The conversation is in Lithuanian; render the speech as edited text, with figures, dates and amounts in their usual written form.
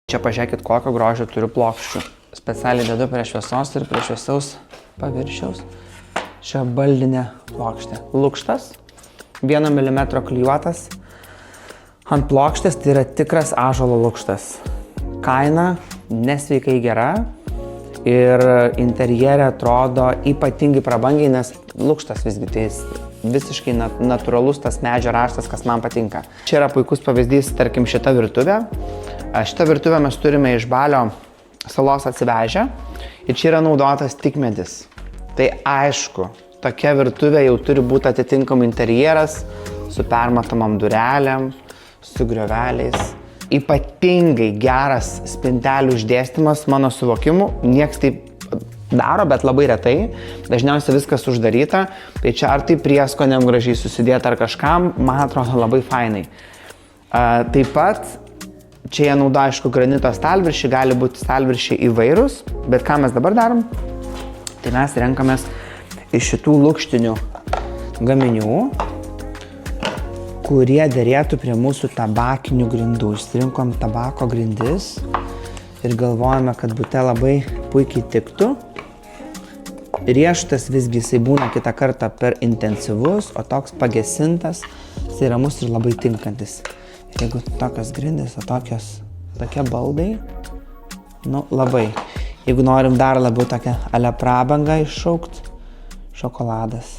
Čia pažiūrėkit, kokio grožio turiu plokščių. Specialiai dedu prie šviesos ir prie šviesaus paviršiaus. Čia baldinė plokštė. Lukštas, 1 mm klijuotas. Ant plokštės tai yra tikras ąžuolo lukštas. Kaina nesveikai gera ir interjere atrodo ypatingai prabangiai, nes lukštas visgi tai visiškai natūralus tas medžio raštas, kas man patinka. Čia yra puikus pavyzdys, tarkim, šita virtuvė. Šitą virtuvę mes turime iš Balio salos atsivežę ir čia yra naudotas tik medis. Tai aišku, tokia virtuvė jau turi būti atitinkamai interjeras su permatomam durelėm, su grioveliais. Ypatingai geras spintelių išdėstymas mano suvokimu, nieks taip daro, bet labai retai. Dažniausiai viskas uždaryta, tai čia ar tai prieskonėm gražiai susidėti ar kažkam, man atrodo labai fainai. Taip pat čia jie naudoja, aišku, granito stalviršį, gali būti stalviršiai įvairūs, bet ką mes dabar darom, tai mes renkamės iš šitų lukštinių gaminių, kurie derėtų prie mūsų tabakinių grindų. Išsirinkom tabako grindis ir galvojame, kad bute labai puikiai tiktų. Riešutas visgi jisai būna kitą kartą per intensyvus, o toks pagesintas, jisai ramus ir labai tinkantis. Jeigu tokios grindys, o tokie baldai, nu labai. Jeigu norim dar labiau tokią ale prabangą iššaukt, šokoladas.